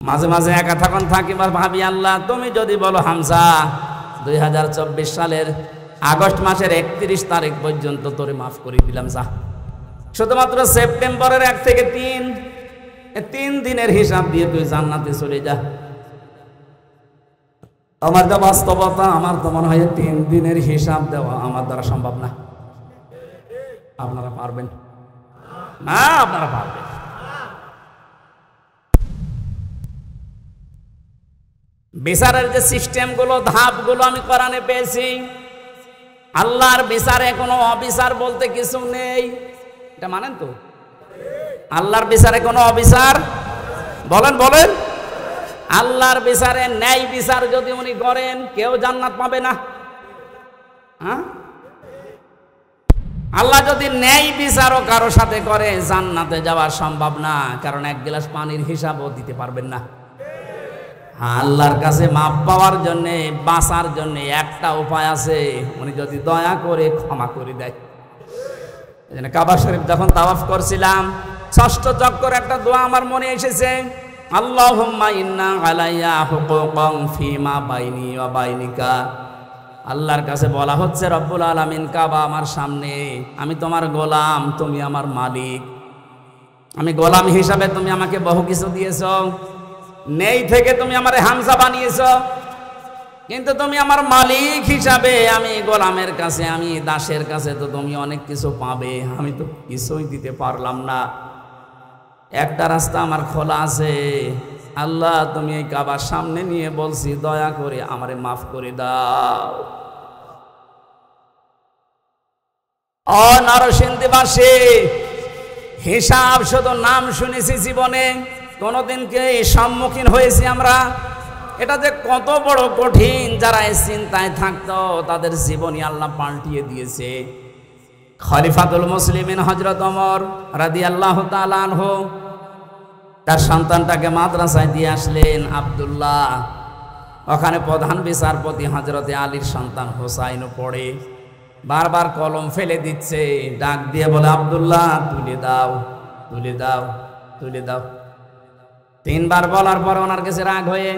মাঝে মাঝে একা থাকুন থাকি বা ভাবি আল্লাহ তুমি যদি বলো হামজা 2024 সালের আগস্ট মাসের 31 তারিখ পর্যন্ত তোরে মাফ করে দিলাম, যা শুধুমাত্র সেপ্টেম্বরের 1 থেকে 3 দিনের হিসাব দিয়ে তুই জান্নাতে চলে যা। আমার যা বাস্তবতা, আমার তো মনে হয় 3 দিনের হিসাব দেওয়া আমার দ্বারা সম্ভব না। আপনারা পারবেন না? আপনারা পারবেন? বিচারের যে সিস্টেমগুলো, ধাপগুলো আমি কোরআনে পেয়েছি। আল্লাহর বিচারে কোনো অবিচার বলতে কিছু নেই, এটা মানেন তো? আল্লাহর বিচারে কোনো অবিচার বলেন বলেন আল্লাহর বিচারে ন্যায় বিচার যদি উনি করেন কেউ জান্নাত পাবে না। হ্যাঁ, আল্লাহ যদি ন্যায় বিচারও কারো সাথে করে জান্নাতে যাওয়া সম্ভব না, কারণ এক গ্লাস পানির হিসাবও দিতে পারবেন না। আল্লাহর কাছে মাপ পাওয়ার জন্য, বাঁচার জন্য একটা উপায় আছে, উনি যদি দয়া করে ক্ষমা করে দেয়। এজন্য কাবা শরীফ যখন তাওয়াফ করছিলাম, ষষ্ঠ চক্কর একটা দোয়া আমার মনে এসেছে, আল্লাহুম্মা ইন্না আলাইয়া হুকুকান ফিমা বাইনি ওয়া বাইনিকা। আল্লাহর কাছে বলা হচ্ছে, রব্বুল আলামিন কাবা আমার সামনে, আমি তোমার গোলাম, তুমি আমার মালিক। আমি গোলাম হিসাবে তুমি আমাকে বহু কিছু দিয়েছো, নেই থেকে তুমি আমারে হামজা বানিয়েছো, কিন্তু তুমি আমার মালিক হিসাবে আমি গোলামের কাছে, আমি দাসের কাছে তো তুমি অনেক কিছু পাবে, আমি তো কিছুই দিতে পারলাম না। একটা রাস্তা আমার খোলা আছে, আল্লাহ তুমি এই কাবার সামনে নিয়ে বলছি, দয়া করে আমারে মাফ করে দাও। ও নরসিংদীবাসী, হিসাব শুধু নাম শুনেছি, জীবনে কোনোদিন কে সম্মুখীন হয়েছি আমরা? এটা যে কত বড় কঠিন, যারা এই চিন্তায় থাকতো তাদের জীবনই আল্লাহ পাল্টিয়ে দিয়েছে। খলিফাতুল মুসলিমিন হযরত ওমর রাদিয়াল্লাহু তাআলা আনহু তার সন্তানটাকে মাদ্রাসায় দিয়ে আসলেন, আব্দুল্লাহ। ওখানে প্রধান বিচারপতি হযরতে আলীর সন্তান হোসাইনও পড়ে, বারবার কলম ফেলে দিচ্ছে, ডাক দিয়ে বলে, আব্দুল্লাহ তুলে দাও, তুলে দাও, তুলে দাও। 3 বার বলার পর ওনার কাছে রাগ হয়ে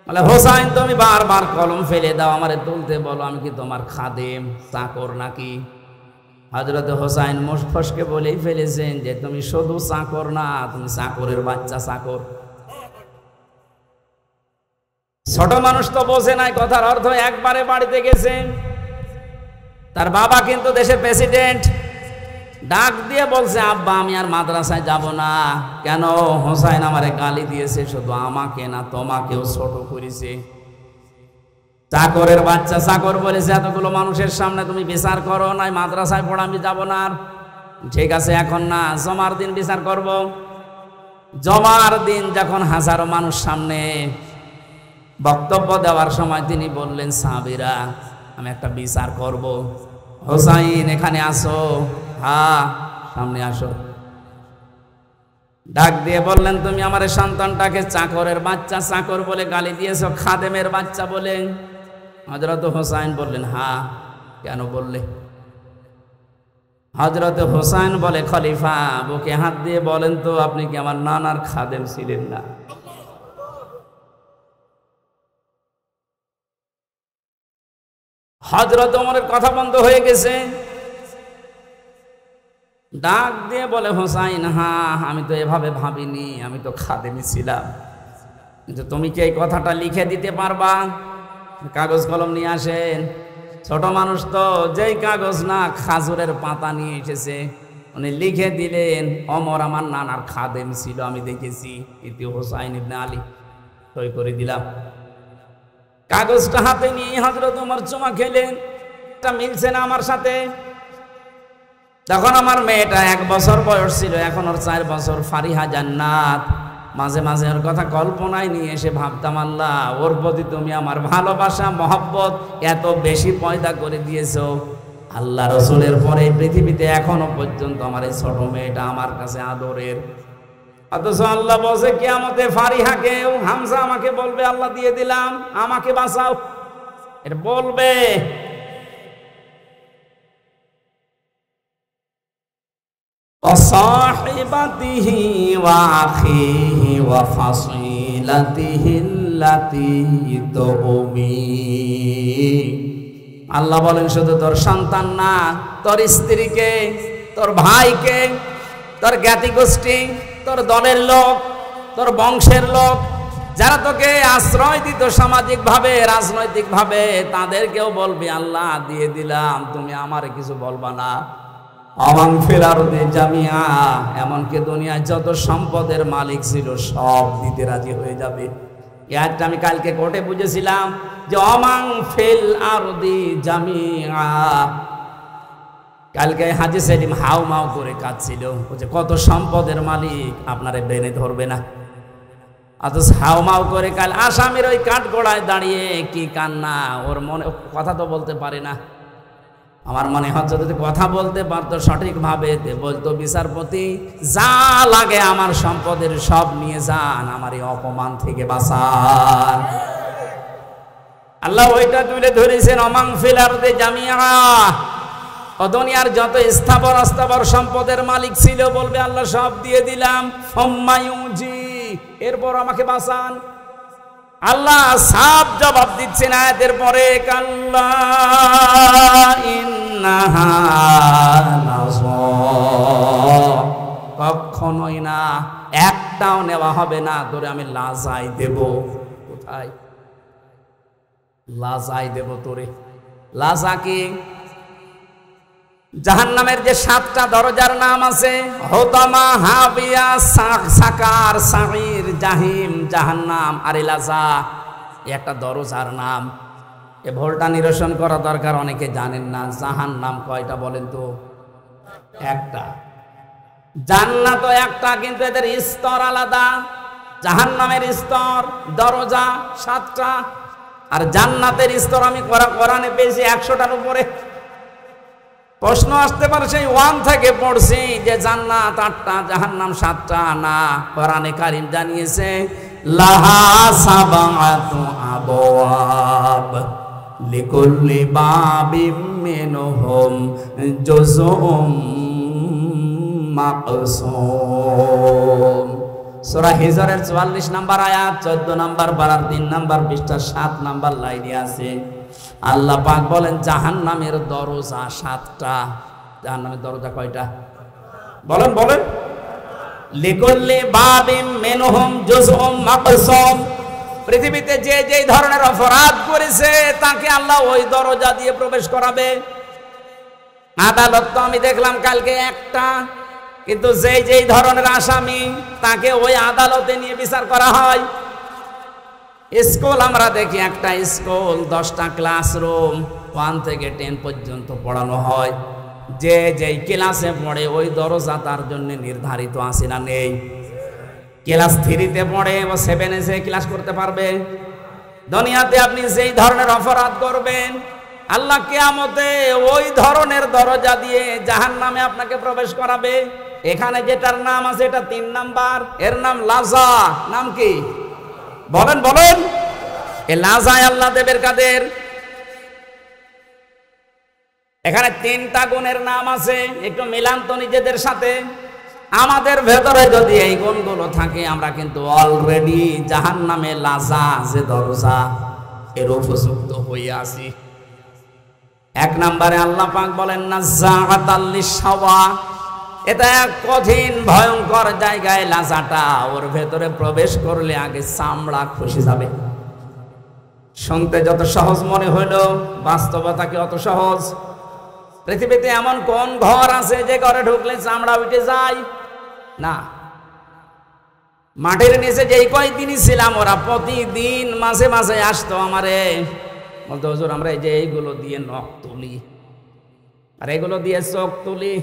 বলে, হোসাইন তুমি বারবার কলম ফেলে দাও, আমারে তুলতে বলো, আমি কি তোমার খাদেম, চাকর নাকি? হযরত হোসাইন মুশফসকে বলেই ফেলেছেন যে তুমি শুধু চাকর না, তুমি চাকরের বাচ্চা চাকর। ছোট মানুষ তো বোঝে নাই কথার অর্থ। একবারে বাড়িতে গেছে, তার বাবা কিন্তু দেশের প্রেসিডেন্ট, ডাক দিয়ে বলছে, আব্বা আমি আর মাদ্রাসায় যাব না। কেন? হোসাইন আমারে গালি দিয়েছে, শুধু আমাকে না তোমাকেও ছোট করেছে। চাকরের বাচ্চা চাকর বলেছে, এতগুলো মানুষের সামনে তুমি বিচার করো, নাই মাদ্রাসায় পড়া, আমি যাব না। ঠিক আছে, এখন না, জমার দিন বিচার করব। জমার দিন যখন হাজারো মানুষ সামনে বক্তব্য দেওয়ার সময় তিনি বললেন, সাহাবীরা আমি একটা বিচার করব, হোসাইন এখানে আসো, হ্যাঁ সামনে আসো। ডাক দিয়ে বললেন, তুমি আমার সন্তানটাকে চাকরের বাচ্চা চাকর বলে গালি দিয়েছো, খাদেমের বাচ্চা বলে। হযরত হোসাইন বললেন, হ্যাঁ। কেন বললে? হযরত হোসাইন বলে, খলিফা বুকে হাত দিয়ে বলেন তো, আপনি কি আমার নানার খাদেম ছিলেন না? হযরত ওমরের কথা বন্ধ হয়ে গেছে। ডাক দিয়ে বলে, হোসাইন হ্যাঁ আমি তো এভাবে ভাবিনি, আমি তো খাদেমি ছিলাম, কিন্তু তুমি কি এই কথাটা লিখে দিতে পারবা? কাগজ কলম নিয়ে আসেন। ছোট মানুষ তো, যেই কাগজ না খাজুরের পাতা নিয়ে এসেছে, উনি লিখে দিলেন, ওমর আমার নানার খাদেম ছিল, আমি দেখেছি, ইতি হোসাইন ইবনে আলী। সই করে দিলাম। কাগজটা হাতে নিয়ে হযরত ওমর চুমা খেলেন, এটা মিলছে না আমার সাথে। তখন আমার মেয়েটা 1 বছর বয়স ছিল, এখন ওর 4 বছর, ফারিহা জান্নাত। মাঝে মাঝে ওর কথা কল্পনায় নিয়ে এসে ভাবতাম, আল্লাহ ওর প্রতি তুমি আমার ভালোবাসা মহব্বত এত বেশি পয়দা করে দিয়েছো। আল্লাহ রাসূলের পরে পৃথিবীতে এখনো পর্যন্ত আমার এই ছোট মেয়েটা আমার কাছে আদরের। অথচ আল্লাহ বলছে কিয়ামতে ফারিহাকেও, হামজা আমাকে বলবে, আল্লাহ দিয়ে দিলাম, আমাকে বাঁচাও, এটা বলবে। وصاحبته وأخيه ওয়া ফাসিলাতিহিল্লাতী তুমি। আল্লাহ বলেন শুধু তোর সন্তান না, তোর স্ত্রীকে, তোর ভাইকে, তোর জ্ঞাতি গোষ্ঠী, তোর দলের লোক, তোর বংশের লোক, যারা তোকে আশ্রয় দিত সামাজিক ভাবে, রাজনৈতিক ভাবে, তাদেরকেও বলবি আল্লাহ দিয়ে দিলাম, তুমি আমারে কিছু বলবা না। অমান ফিল আরদি জামিআ, এমনকি দুনিয়ায় যত সম্পদের মালিক ছিল সব দিতে রাজি হয়ে যাবে। এটা আমি কালকে কোর্টে বুঝেছিলাম যে অমান ফিল আরদি জামিআ। কালকে হাজী সেলিম হাউ মাউ করে কাঁদছিল, বলছে কত সম্পদের মালিক আপনারে বেনে ধরবে না। অথচ হাউ মাউ করে কাল আসামির ওই কাঠগড়ায় দাঁড়িয়ে কি কান্না, ওর মনে কথা তো বলতে পারে না। আমার মনে হচ্ছে যদি কথা বলতে পারতো সঠিকভাবে, বলতো বিচারপতি যা লাগে আমার সম্পদের সব নিয়ে যান, আমার এই অপমান থেকে বাঁচান। আল্লাহ ওইটা তুলে ধরেছেন অমান ফিল আরদি জামিআ। দুনিয়ার যত স্থাবর অস্থাবর সম্পদের মালিক ছিল বলবে আল্লাহ সব দিয়ে দিলাম, ফম্মায়ুজি, এরপর আমাকে বাঁচান। আল্লাহ সাফ জবাব দিচ্ছেন আয়াতের পরে, কাল্লা ইন্নাহা লাযা, কখনোই না, একটাও নেওয়া হবে না, তোরে আমি লাজাই দেব। কোথায় লাজাই দেব তোরে? লাজা কি? জাহান্নামের যে 7টা দরজার নাম আছে, হোতামা, হাবিয়া, সাকার, সাঈর, জাহিম, জাহান্নাম আর লাজা, একটা দরজার নাম। এ ভুলটা নিরসন করা দরকার, অনেকে জানেন না। জাহান্নাম কয়টা বলেন তো? একটা। জান্নাতও একটা, কিন্তু এদের স্তর আলাদা। জাহান্নামের স্তর, দরজা 7টা, আর জান্নাতের স্তর আমি কোরআনে পেয়েছি 100টার উপরে। প্রশ্ন আসতে পারে সেই 1 থেকে পড়ছি যে জান্নাত 8টা, জাহান্নাম 7টা। না, কোরআনে কারীম জানিয়েছে লাহা সাবাতু আবওয়াব লিকুল্লি বাবিম মিনহুম জুজউম মাকসুম। সূরা হিজরের 44 নম্বর আয়াত, 14 নম্বর পারার 3 নম্বর পৃষ্ঠা 7 নম্বর লাইনে আছে। আল্লাহ পাক বলেন জাহান্নামের দরজা 7টা। জাহান্নামের দরজা কয়টা বলেন? বলেন। লিকুল্লি বাবিম মিনহুম জুজউম মাকসুম। পৃথিবীতে যে যে ধরনের অপরাধ করেছে তাকে আল্লাহ ওই দরজা দিয়ে প্রবেশ করাবে। আদালত তো আমি দেখলাম কালকে একটা, কিন্তু যেই যেই ধরনের আসামি তাকে ওই আদালতে নিয়ে বিচার করা হয়। স্কুল আমরা দেখি, একটা স্কুল 10টা ক্লাসরুম, 1 থেকে 10 পর্যন্ত পড়ানো হয়। যে যেই ক্লাসে পড়ে ওই দরজা তার জন্য নির্ধারিত আছে না নেই? ক্লাস 3-তে পড়ে ও 7-এ যে ক্লাস করতে পারবে। দুনিয়াতে আপনি যেই ধরনের অপরাধ করবেন আল্লাহ কিয়ামতে ওই ধরনের দরজা দিয়ে জাহান্নামে আপনাকে প্রবেশ করাবে। এখানে যেটার নাম আছে এটা 3 নাম্বার, এর নাম লাজা। নাম কি বলেন? বলেন। এই লাজায় আল্লাহ দেবের কাদের? এখানে 3টা গুণের নাম আছে, একটু মিলান তো নিজেদের সাথে। আমাদের ভেতরে যদি এই গুণগুলো থাকে আমরা কিন্তু অলরেডি জাহান্নামে লাজা যে দরজা এর উপযুক্ত হয়ে আছি। 1 নম্বরে আল্লাহ পাক বলেন নাযাআতাল লিশাওয়া, এটা এক কঠিন ভয়ঙ্কর জায়গায় লাজাটা। ওর ভেতরে প্রবেশ করলে আগে চামড়া খসে যাবে। শুনতে যত সহজ মনে হইল, বাস্তবতা কি অত সহজ? পৃথিবীতে এমন কোন ঘর আছে যে ঘরে ঢুকলে চামড়া উঠে যায় না? মাটির নিচে যেই কয়েকদিনই ছিলাম ওরা প্রতিদিন মাঝে মাঝে আসতো আমারে, বলতো হুজুর আমরা এই যে এইগুলো দিয়ে নখ তুলি আর এগুলো দিয়ে চোখ তুলি,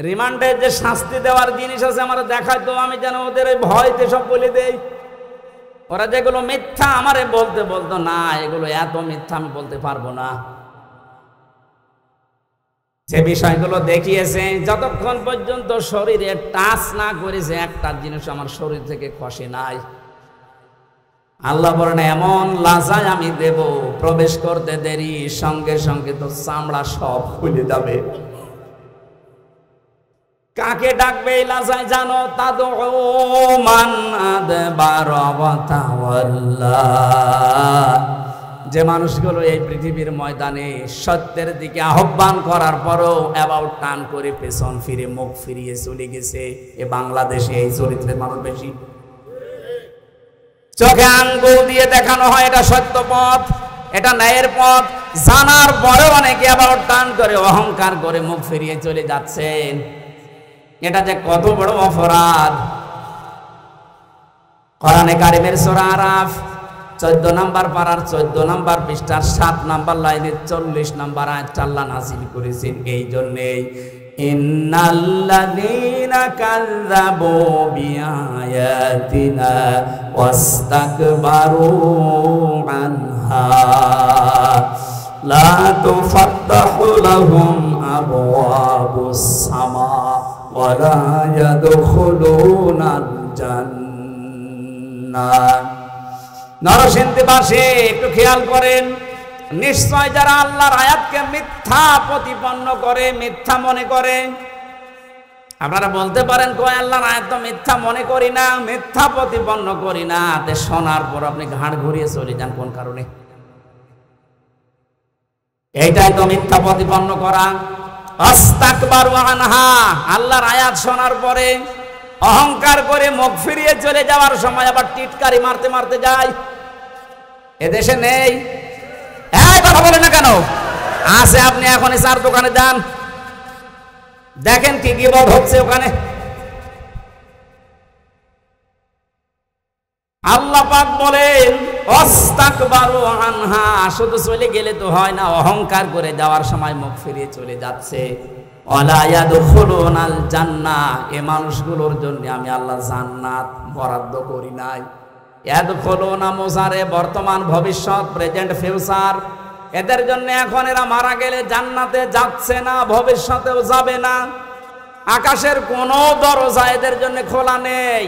রিমান্ডের যে শাস্তি দেওয়ার জিনিস আছে আমার দেখাইতো, আমি যেন ওদের ওই ভয়তে সব বলে দেই। ওরা যেগুলো মিথ্যা আমারে বলতে বলতো না এগুলো এত মিথ্যা আমি বলতে পারবো না। যে বিষয়গুলো দেখিয়েছে যতক্ষণ পর্যন্ত শরীরে টাচ না করেছে একটা জিনিস আমার শরীর থেকে খসে নাই। আল্লাহ বলেন এমন লাজায় আমি দেব, প্রবেশ করতে দেরি সঙ্গে সঙ্গে তো চামড়া সব খুলে যাবে। কাকে ডাকবে লাজায় জানো? তাদউ মান আদবারা ওয়া তাওয়াল্লা। যে মানুষগুলো এই পৃথিবীর ময়দানে সত্যের দিকে আহ্বান করার পরও অ্যাবাউট টার্ন করে পেছন ফিরে মুখ ফিরিয়ে চলে গেছে, এ বাংলাদেশে এই চরিত্রের মানুষ বেশি। চোখে আঙ্গুল দিয়ে দেখানো হয় এটা সত্য পথ, এটা ন্যায়ের পথ, জানার পরেও অনেকে অ্যাবাউট টার্ন করে অহংকার করে মুখ ফিরিয়ে চলে যাচ্ছেন। এটা যে কত বড় অপরাধ। কোরআনে কারিমের সূরা আরাফ 14 নম্বর পারার 14 নম্বর পৃষ্ঠার 7 নম্বর লাইনে 40 নম্বর আয়াতটা আল্লাহ নাযিল করেছেন এই জন্যই, ইন্নাল্লাযীনা কাযযাবু বিআয়াতিনা ওয়াস্তাকবারু আনহা লা তুফাত্তাহু লাহুম আবওয়াবুস সামা ওয়া লা ইয়াদখুলুনাল জান্নাহ। নরসিংদীবাসী একটু খেয়াল করেন, নিশ্চয় যারা আল্লাহর আয়াতকে মিথ্যা প্রতিপন্ন করে, মিথ্যা মনে করে। আপনারা বলতে পারেন কই আল্লাহর আয়াত তো মিথ্যা মনে করি না, মিথ্যা প্রতিপন্ন করি না, তে শোনার পর আপনি ঘাড় ঘুরিয়ে চলে যান কোন কারণে? এইটাই তো মিথ্যা প্রতিপন্ন করা। আস্তাকবারু আনহা, আল্লাহর আয়াত শোনার পরে অহংকার করে মুখ ফিরিয়ে চলে যাওয়ার সময় আবার টিটকারি মারতে মারতে যায়। এদেশে নেই? কথা বলে না কেন? আছে। আপনি এখনই চার দোকানে যান, দেখেন কি গীবত হচ্ছে ওখানে। আল্লাহ পাক বলেন আস্তাকবারু আনহা, শুধু চলে গেলে তো হয় না, অহংকার করে যাওয়ার সময় মুখ ফিরিয়ে চলে যাচ্ছে। ওয়ালা ইয়াদখুলুনাল জান্নাহ, এই মানুষগুলোর জন্য আমি আল্লাহ জান্নাত বরাদ্দ করি নাই। ইয়াদখুলুনা মুজারে বর্তমান ভবিষ্যৎ, প্রেজেন্ট ফিউচার। এদের জন্য এখন এরা মারা গেলে জান্নাতে যাচ্ছে না, ভবিষ্যতেও যাবে না। আকাশের কোনো দরজা এদের জন্য খোলা নেই।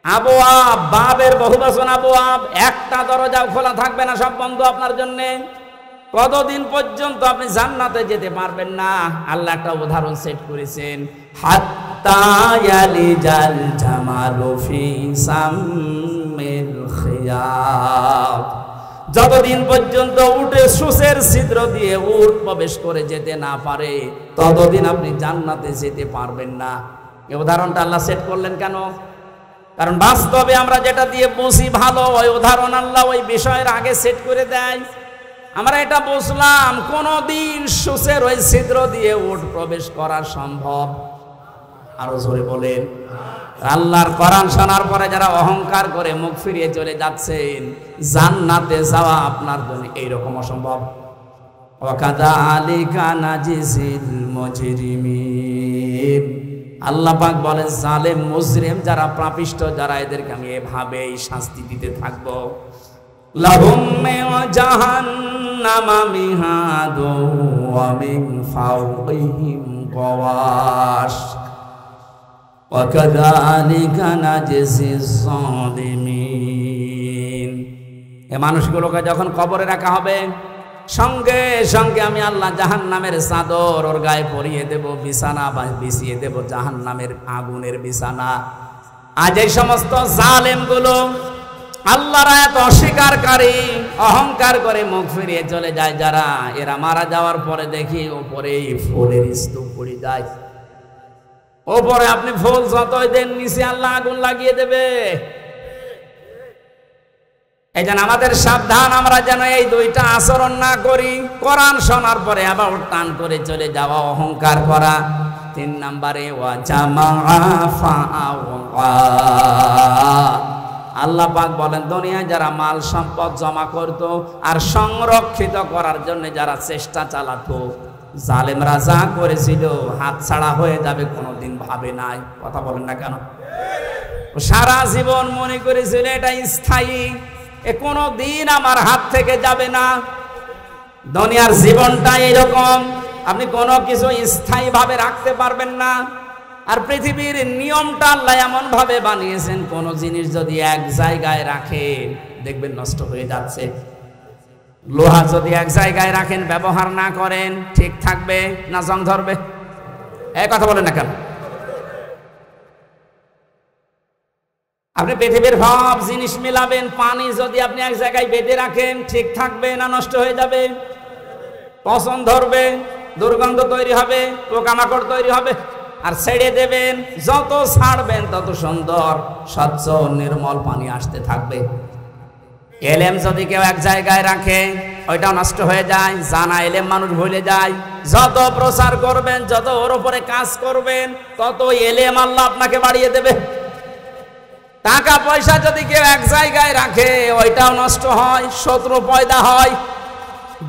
আবওয়াব, বাবের বহুবচন আবওয়াব, একটা দরজাও খোলা থাকবে না, সব বন্ধ আপনার জন্য। কতদিন পর্যন্ত আপনি জান্নাতে যেতে পারবেন না? আল্লাহ একটা উদাহরণ সেট করেছেন, হাত্তা ইয়ালিজাল জামালু ফি সাম্মিল খিয়াত। যতদিন পর্যন্ত উটে সূচের ছিদ্র দিয়ে উট প্রবেশ করে যেতে না পারে, ততদিন আপনি জান্নাতে যেতে পারবেন না। এই উদাহরণটা আল্লাহ সেট করলেন কেন? কারণ বাস্তবে আমরা যেটা দিয়ে বুঝি ভালো, ওই উদাহরণ আল্লাহ ওই বিষয়ের আগে সেট করে দেয়। আমরা এটা বুঝলাম কোনদিন সূচের ওই ছিদ্র দিয়ে উট প্রবেশ করা সম্ভব? আরো জোরে বলেন। আল্লাহর কোরআন শোনার পরে যারা অহংকার করে মুখ ফিরিয়ে চলে যাচ্ছেন, জান্নাতে যাওয়া আপনার জন্য এইরকম অসম্ভব। ওয়াকাযালিকা নাজিজিল মুজরিমিন, আল্লাহ পাক বলেন জালেম মুজরিম যারা, পাপিষ্ঠ যারা, এদেরকে আমি এভাবেই শাস্তি দিতে থাকবো। লাহুম মিন জাহান্নামা মিহাদু ওয়া মিন ফাওকিহিম গাওয়াশ ওয়া কাযালিকা নাজজিজ যালিমিন। এই মানুষগুলোকে যখন কবরে রাখা হবে, সঙ্গে সঙ্গে আমি আল্লাহ জাহান্নামের চাদর ওর গায়ে পরিয়ে দেব, বিছানা বিছিয়ে দেব জাহান্নামের আগুনের বিছানা। আজ এই সমস্ত জালেমগুলো আল্লাহর আয়াত অস্বীকারী, অহংকার করে মুখ ফিরিয়ে চলে যায় যারা, এরা মারা যাওয়ার পরে দেখি ওপরে ফুলের স্তূপ পড়ে যায়। ওপরে আপনি ফুল যতই দেন, নিচে আল্লাহ আগুন লাগিয়ে দেবে। এই জন্য আমাদের সাবধান, আমরা যেন এই দুইটা আচরণ না করি। কোরআন শোনার পরে আবার টান করে চলে যাওয়া, অহংকার করা। 3 নম্বরে ওয়া জামাআ ফাআওয়া, আল্লাহ পাক বলেন দুনিয়ায় যারা মাল সম্পদ জমা করত আর সংরক্ষিত করার জন্য যারা চেষ্টা চালাতো, জালেমরা যা করেছিল হাতছাড়া হয়ে যাবে কোনোদিন ভাবে নাই। কথা বলেন না কেন? সারা জীবন মনে করেছিল এটা স্থায়ী, এ কোনো দিন আমার হাত থেকে যাবে না। দুনিয়ার জীবনটা এরকম, আপনি কোনো কিছু স্থায়ী ভাবে রাখতে পারবেন না। আর পৃথিবীর নিয়মটা আল্লাহ এমন ভাবে বানিয়েছেন, কোন জিনিস যদি এক জায়গায় রাখেন দেখবেন নষ্ট হয়ে যাচ্ছে। লোহা যদি এক জায়গায় রাখেন, ব্যবহার না করেন, ঠিক থাকবে না জং ধরবে? এই কথা বলেন না কেন? আপনি পৃথিবীর সব জিনিস মিলাবেন, পানি যদি আপনি এক জায়গায় বেঁধে রাখেন ঠিক থাকবে না নষ্ট হয়ে যাবে? পচন ধরবে, দুর্গন্ধ তৈরি হবে, পোকামাকড় তৈরি হবে। আর ছেড়ে দেবেন, যত ছাড়বেন তত সুন্দর স্বচ্ছ নির্মল পানি আসতে থাকবে। এলেম যদি কেউ এক জায়গায় রাখে ওইটাও নষ্ট হয়ে যায়, জানা এলেম মানুষ ভুলে যায়। যত প্রচার করবেন, যত ওর উপরে কাজ করবেন, তত এলেম আল্লাহ আপনাকে বাড়িয়ে দেবে। টাকা পয়সা যদি কেউ এক জায়গায় রাখে ওইটাও নষ্ট হয়, শত্রু পয়দা হয়।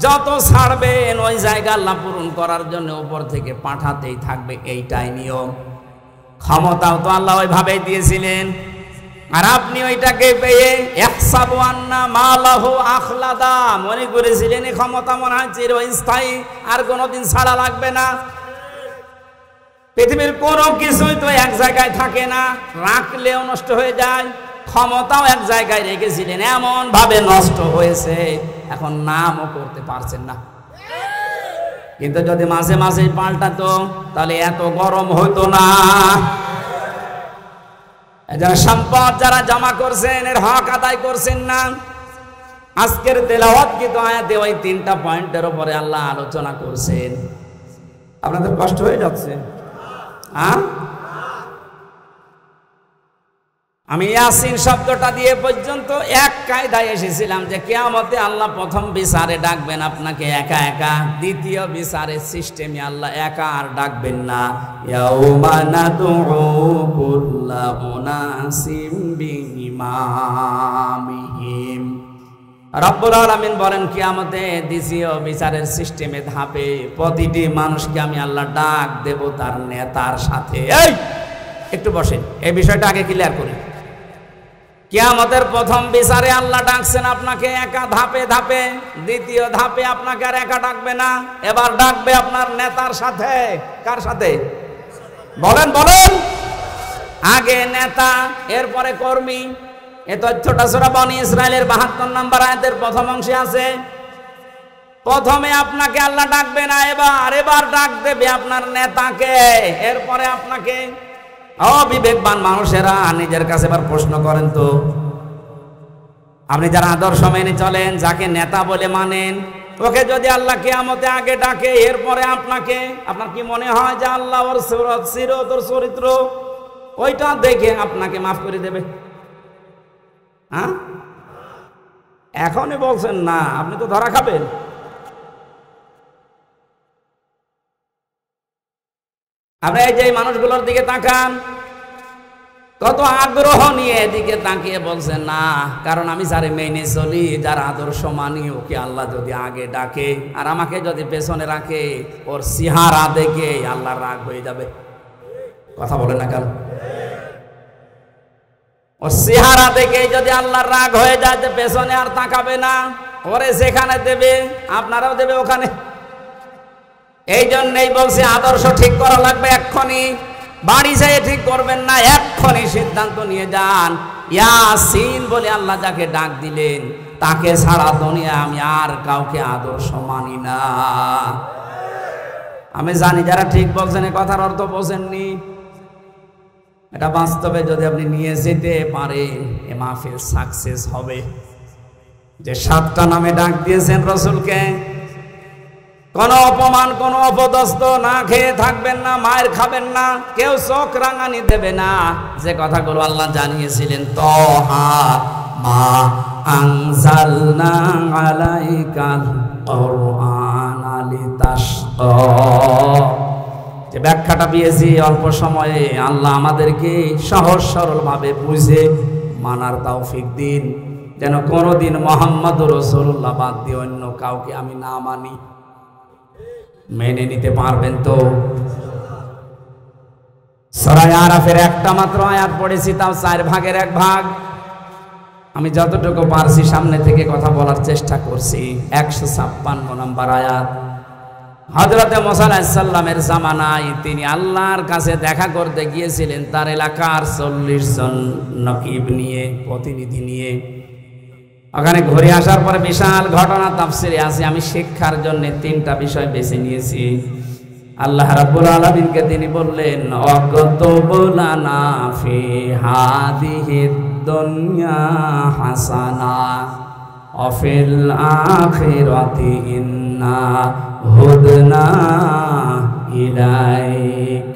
যত ছাড়বেন ওই জায়গা আল্লাহ পূরণ করার জন্য উপর থেকে পাঠাতেই থাকবে, এইটাই নিয়ম। ক্ষমতাও তো আল্লাহ ওইভাবেই দিয়েছিলেন। আর আপনি ওইটাকে পেয়ে ইহসাবু আন্না মালাহু আখলাদা, মনে করেছিলেন এই ক্ষমতা মনে হয় চিরস্থায়ী, আর কোনোদিন ছাড়া লাগবে না। পৃথিবীর কোনো কিছুই তো এক জায়গায় থাকে না, রাখলেও নষ্ট হয়ে যায়। ক্ষমতাও এক জায়গায় রেখেছিলেন, এমন ভাবে নষ্ট হয়েছে এখন নামও করতে পারছেন না। কিন্তু যদি মাঝে মাঝে পাল্টাতো তাহলে এত গরম হইতো না। যারা সম্পদ যারা জমা করছেন এর হক আদায় করছেন না। আজকের তেলাওয়াত কিন্তু আয়াতে ওই 3টা পয়েন্টের উপরে আল্লাহ আলোচনা করছেন। আপনাদের কষ্ট হয়ে যাচ্ছে? আমি ইয়াসিন শব্দটা দিয়ে পর্যন্ত এক কায়দায় এসেছিলাম যে কিয়ামতে আল্লাহ প্রথম বিচারে ডাকবেন আপনাকে একা একা, দ্বিতীয় বিচারের সিস্টেমে আল্লাহ একা আর ডাকবেন না। ইয়াউমা নাদউ কুল্লা উনাসিম বিইমামিহিম। রব্বুল আলামিন বলেন কিয়ামতে দ্বিতীয় বিচারের সিস্টেমে ধাপে প্রতিটি মানুষকে আমি আল্লাহ ডাক দেব তার নেতার সাথে। এই একটু বসেন, এই বিষয়টা আগে ক্লিয়ার করি। কিয়ামতের প্রথম বিচারে আল্লাহ ডাকছেন আপনাকে একা ধাপে ধাপে, দ্বিতীয় ধাপে আপনাকে আর একা ডাকবে না, এবার ডাকবে আপনার নেতার সাথে। কার সাথে বলেন বলেন? আগে নেতা, এরপরে কর্মী। এ তথ্যটা সূরা বনী ইসরাইলের 72 নম্বর আয়াতের প্রথম অংশে আছে। প্রথমে আপনাকে আল্লাহ ডাকবে না, এবার ডাক দেবে আপনার নেতাকে, এরপরে আপনাকে। অবিবেকবান মানুষেরা নিজের কাছে এবার প্রশ্ন করেন তো, আপনি যারা আদর্শ মেনে চলেন, যাকে নেতা বলে মানেন, ওকে যদি আল্লাহ কিয়ামতে আগে ডাকে এরপরে আপনাকে, আপনার কি মনে হয় যে আল্লাহ ওর সিরত ওর চরিত্র ওইটা দেখে আপনাকে মাফ করে দেবে? হ্যাঁ, এখনই বলছেন না, আপনি তো ধরা খাবেন। আপনি এই যে মানুষগুলোর দিকে তাকান, কত আগ্রহ নিয়ে এদিকে তাকিয়ে বলছেন না, কারণ আমি যারে মেনে চলি, যার আদর্শ মানি, ওকে আল্লাহ যদি আগে ডাকে আর আমাকে যদি পেছনে রাখে, ওর চেহারা দেখে আল্লাহর রাগ হয়ে যাবে। কথা বলে না কেন? ওর চেহারা দেখে যদি আল্লাহর রাগ হয়ে যায় যে পেছনে আর তাকাবে না, ওরে যেখানে দেবে আপনারাও দেবে ওখানে। এই জন্যই বলছে আদর্শ ঠিক করা লাগবে এক্ষুনি। বাড়ি যেয়ে ঠিক করবেন না, এক্ষুনি সিদ্ধান্ত নিয়ে যান। ইয়াসিন বলে আল্লাহ যাকে ডাক দিলেন, তাকে ছাড়া দুনিয়া আমি আর কাউকে আদর্শ মানি না। আমি জানি যারা ঠিক বলছেন এ কথার অর্থ বোঝেননি। এটা বাস্তবে যদি আপনি নিয়ে যেতে পারেন, এ মাহফিল সাকসেস হবে। যে 7টা নামে ডাক দিয়েছেন রসুলকে, কোন অপমান কোন অপদস্থ না খেয়ে থাকবেন না, মায়ের খাবেন না, কেউ চোখ রাঙানি দেবে না। যে কথাগুলো আল্লাহ জানিয়েছিলেন, তহা মা আনজালনা আলাইকাল কুরআনা লিতাশকা, যে ব্যাখ্যাটা দিয়েছি অল্প সময়ে, আল্লাহ আমাদেরকে সহজ সরল ভাবে বুঝে মানার তৌফিক দিন, যেন কোনোদিন মুহাম্মদুর রাসূলুল্লাহ বাদ দিয়ে অন্য কাউকে আমি না মানি। মেনে নিতে পারবেন তো? সূরা আরাফের একটা মাত্র আয়াত পড়েছি, তাও 4 ভাগের 1 ভাগ। আমি যতটুকু পারছি সামনে থেকে কথা বলার চেষ্টা করছি। 156 নম্বর আয়াত। হযরতে মুসা আলাইহিস সালামের জামানায় তিনি আল্লাহর কাছে দেখা করতে গিয়েছিলেন তার এলাকার 40 জন নকিব নিয়ে, প্রতিনিধি নিয়ে। ওখানে ঘুরে আসার পরে বিশাল ঘটনা তাফসিরে আছে। আমি শিক্ষার জন্য 3টা বিষয় বেছে নিয়েছি। আল্লাহ রাব্বুল আলামিনকে তিনি বললেন অকতুব লানা ফি হাদিহিদ দুনিয়া হাসানা ওয়া ফিল আখিরাতি ইন্না হুদনা ইলাইক।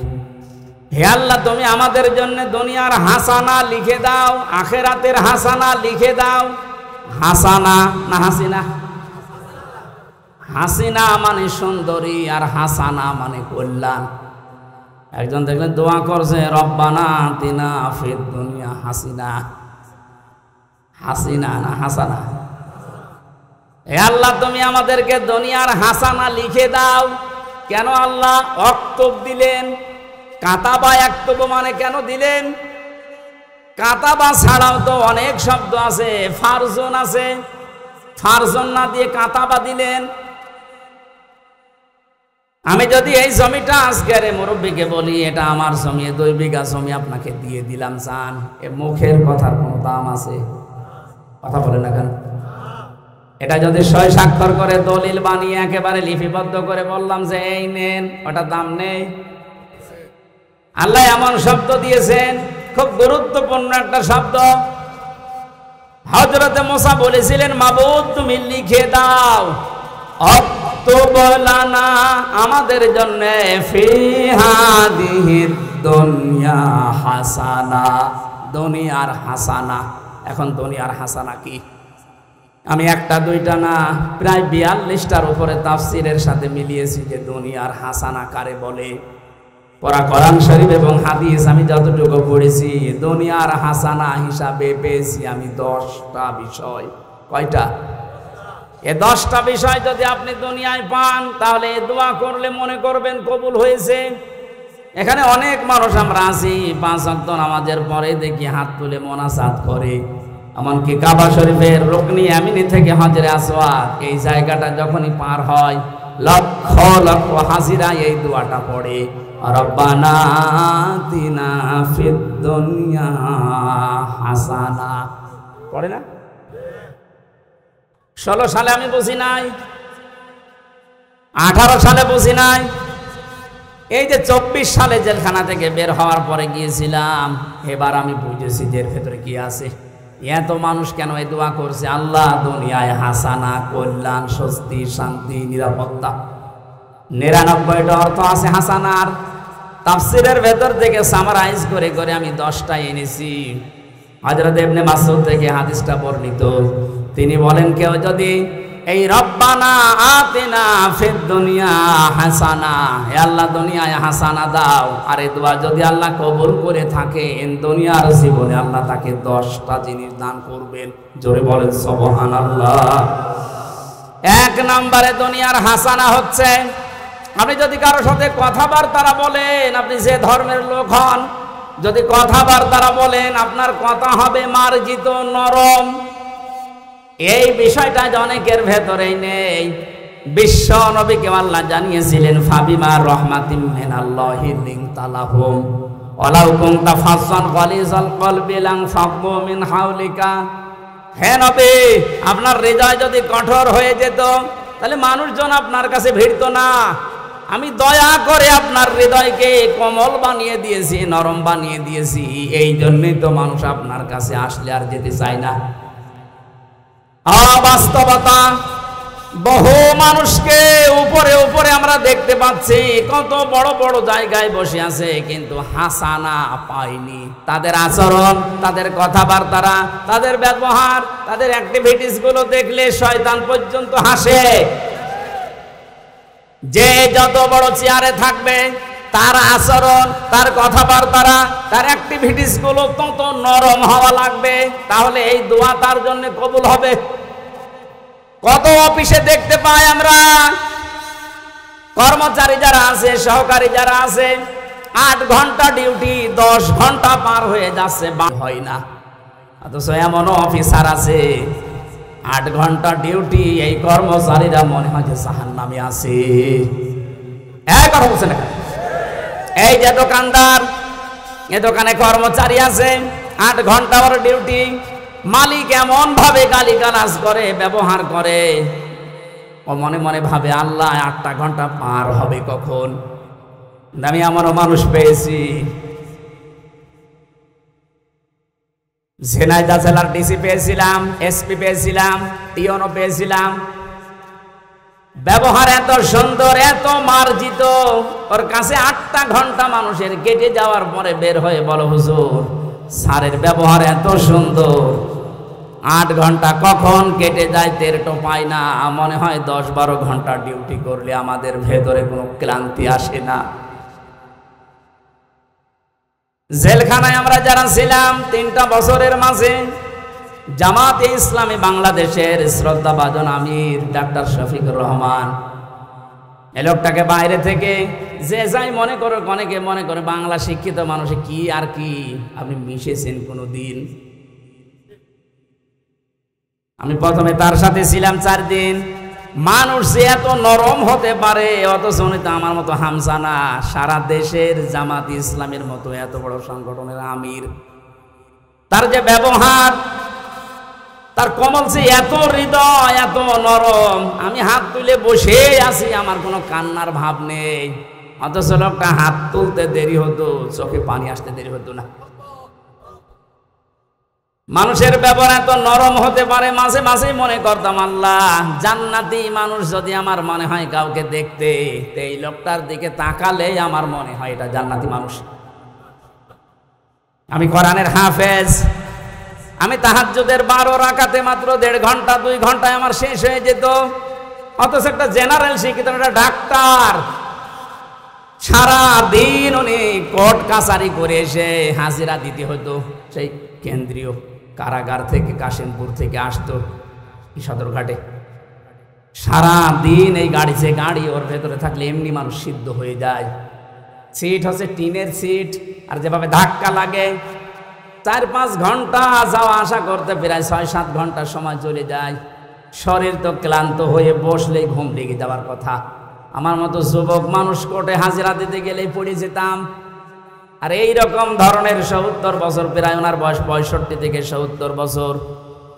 হে আল্লাহ, তুমি আমাদের জন্য দুনিয়ার হাসানা লিখে দাও, আখিরাতের হাসানা লিখে দাও। হাসানা না হাসিনা? হাসিনা মানে সুন্দরী আর হাসানা মানে কল্যাণ। একজন দেখলেন দোয়া করছে রব্বানা আতিনা ফিদ দুনিয়া হাসিনা। হাসিনা না হাসানা? হে আল্লাহ, তুমি আমাদেরকে দুনিয়ার হাসানা লিখে দাও। কেন আল্লাহ অক্তব দিলেন? কাতাবা একতব মানে কেন দিলেন? কাতাবা ছাড়াও তো অনেক শব্দ আছে, ফারজন আছে, ফারজন না দিয়ে কাতাবা দিলেন। আমি যদি এই জমিটা আজকের মুরব্বীকে বলি এটা আমার জমি, 2 বিঘা জমি আপনাকে দিয়ে দিলাম, চান এ মুখের কথার কোনো দাম আছে? কথা বলে না কেন? এটা যদি 6 স্বাক্ষর করে দলিল বানিয়ে একেবারে লিপিবদ্ধ করে বললাম যে এই নেন, ওটা দাম নেই। আল্লাহ এমন শব্দ দিয়েছেন, খুব গুরুত্বপূর্ণ একটা শব্দ। হযরতে মুসা বলেছিলেন মাবুদ তুমি লিখে দাও অক্তুব লানা আমাদের জন্য ফি হাদিহিদ দুনিয়া হাসানা, দুনিয়ার হাসানা। এখন দুনিয়ার হাসানা কি? আমি একটা দুইটা না প্রায় 42টার উপরে তাফসীরের সাথে মিলিয়েছি যে দুনিয়ার হাসানা কারে বলে। পড়া কোরআন শরীফ এবং হাদিস আমি যতটুকু পড়েছি দুনিয়ার হাসানা হিসাবে পেয়েছি আমি 10টা বিষয়। কয়টা? এই 10টা বিষয় যদি আপনি দুনিয়ায় পান তাহলে দোয়া করলে মনে করবেন কবুল হয়েছে। এখানে অনেক মানুষ আমরা আছি 5 ওয়াক্ত নামাজের পরে দেখি হাত তুলে মোনাজাত করে, এমনকি কাবা শরীফের রুকনি আমিনি থেকে হজরে আসওয়াদ এই জায়গাটা যখনই পার হয় লক্ষ লক্ষ হাজিরা এই দোয়াটা পড়ে রব্বানা আতিনা ফিদ দুনিয়া হাসানা। পড়ে না? 16 সালে আমি বুঝি নাই, 18 সালে বুঝি নাই, এই যে 24 সালে জেলখানা থেকে বের হওয়ার পরে গিয়েছিলাম, এবার আমি বুঝেছি যে এর ভেতরে কি আছে। এত মানুষ কেন এই দোয়া করছে? আল্লাহ দুনিয়ায় হাসানা, কল্যাণ, স্বস্তি, শান্তি, নিরাপত্তা। 99টা অর্থ আছে হাসানার। তাফসীরের ভেতর থেকে সামারাইজ করে করে আমি 10টা এনেছি। হযরত ইবনে মাসউদ থেকে হাদিসটা বর্ণিত, তিনি বলেন কেউ যদি এই রব্বানা আতিনা ফিদ দুনিয়া হাসানা, হে আল্লাহ দুনিয়ায় হাসানা দাও, আর এই দোয়া যদি আল্লাহ কবুল করে থাকেন দুনিয়ার জীবনে আল্লাহ তাকে 10টা জিনিস দান করবেন। জোরে বলেন সুবহানাল্লাহ। 1 নম্বরে দুনিয়ার হাসানা হচ্ছে আপনি যদি কারোর সাথে কথাবার্তা বলেন, আপনি যে ধর্মের লোক হন, যদি কথাবার্তা বলেন আপনার কথা হবে মার্জিত, নরম। এই বিষয়টা অনেকের ভেতরেই নেই। বিশ্ব নবীকে আল্লাহ জানিয়েছিলেন ফাবিমা রহমাতিম মিনাল্লাহি লিনতা লাহুম ওয়ালাউ কুনতা ফাজ্জান গালিজাল কলবি লানফাদ্দু মিন হাওলিকা। হে নবী, আপনার হৃদয় যদি কঠোর হয়ে যেত তাহলে মানুষজন আপনার কাছে ভিড়তো না। আমি দয়া করে আপনার হৃদয়কে কোমল বানিয়ে দিয়েছি, নরম বানিয়ে দিয়েছি। এই জন্যই তো মানুষ আপনার কাছে আসলে আর যেতে চায় না। বাস্তবতা, বহু মানুষকে উপরে উপরে আমরা দেখতে পাচ্ছি, কত বড় বড় জায়গায় বসে আছে, কিন্তু হাসানা পায়নি। তাদের আচরণ, তাদের কথাবার্তা, তাদের ব্যবহার, তাদের অ্যাক্টিভিটিস গুলো দেখলে শয়তান পর্যন্ত হাসে। যে যত বড় চেয়ারে থাকবে তার আচরণ, তার কথাবার্তা, তার অ্যাক্টিভিটিস গুলো তত নরম হওয়া লাগবে, তাহলে এই দোয়া তার জন্য কবুল হবে। কত অফিসে দেখতে পাই আমরা কর্মচারী যারা আছে, সহকারী যারা আছে, 8 ঘন্টা ডিউটি 10 ঘন্টা পার হয়ে যাচ্ছে, হয় না। অথচ এমন অফিসার আছে 8 ঘন্টা ডিউটি, এই কর্মচারীরা মনে হয় যে জাহান্নামে আছে। কথা বলছে না? এই যে দোকানদার, এ দোকানে কর্মচারী আছে 8 ঘন্টা ওর ডিউটি, মালিক এমন ভাবে গালিগালাজ করে, ব্যবহার করে, ও মনে মনে ভাবে আল্লাহ 8টা ঘন্টা পার হবে কখন। আমি এমনও মানুষ পেয়েছি, ঝিনাইদহ জেলার ডিসি পেয়েছিলাম, এসপি পেয়েছিলাম, টিওনও পেয়েছিলাম। ব্যবহার এত সুন্দর, এত মার্জিত, ওর কাছে 8টা ঘন্টা মানুষের কেটে যাওয়ার পরে বের হয়ে বলো হুজুর স্যারের ব্যবহার এত সুন্দর, 8 ঘন্টা কখন কেটে যায় টের তো পাই না, মনে হয় 10-12 ঘন্টা ডিউটি করলে আমাদের ভেতরে কোনো ক্লান্তি আসে না। জেলখানায় আমরা যারা ছিলাম 3টা বছরের মাঝে, জামাতে ইসলামী বাংলাদেশের শ্রদ্ধাভাজন আমির ডাক্তার শফিকুর রহমান, এই লোকটাকে বাইরে থেকে যে যাই মনে করো, অনেকে মনে করে বাংলা শিক্ষিত মানুষে কি আর কি, আপনি মিশেছেন কোনো দিন? আমি প্রথমে তার সাথে ছিলাম 4 দিন। মানুষ যে এত নরম হতে পারে, অথচ উনি তো আমার মতো হামসা না, সারা দেশের জামাত ইসলামের মতো এত বড় সংগঠনের আমির। তার যে ব্যবহার, তার কমল যে এত হৃদয়, এত নরম, আমি হাত তুলে বসে আছি, আমার কোনো কান্নার ভাব নেই, অথচ লোকটা হাত তুলতে দেরি হতো, চোখে পানি আসতে দেরি হতো না। মানুষের ব্যবহার এত নরম হতে পারে, মাঝে মাঝে মনে করতাম আল্লাহ জান্নাতি মানুষ যদি আমার মনে হয় কাউকে দেখতে, এই লোকটার দিকে তাকালেই আমার মনে হয় এটা জান্নাতি মানুষ। আমি কোরআনের হাফেজ, আমি তাহাজ্জুদের 12 রাকাতে মাত্র 1.5 ঘন্টা 2 ঘন্টায় আমার শেষ হয়ে যেত, অথচ একটা জেনারেল শিক্ষিত একটা ডাক্তার সারা দিন উনি কোর্ট কাছারি করে এসে হাজিরা দিতে হতো, সেই কেন্দ্রীয় কারাগার থেকে কাশিমপুর থেকে আসতো সদরঘাটে। সারা দিন এই গাড়ি, যে গাড়ি ওর ভেতরে থাকলে এমনি মানুষ সিদ্ধ হয়ে যায়। সিট হচ্ছে টিনের সিট, আর যেভাবে ধাক্কা লাগে 4-5 ঘন্টা যাওয়া আসা করতে প্রায় 6-7 ঘন্টা সময় চলে যায়। শরীর তো ক্লান্ত হয়ে বসলেই ঘুম লেগে যাওয়ার কথা। আমার মতো যুবক মানুষ কোর্টে হাজিরা দিতে গেলেই পড়ে যেতাম। আর এই রকম ধরনের 70 বছর, প্রায় ওনার বয়স 65 থেকে 70 বছর,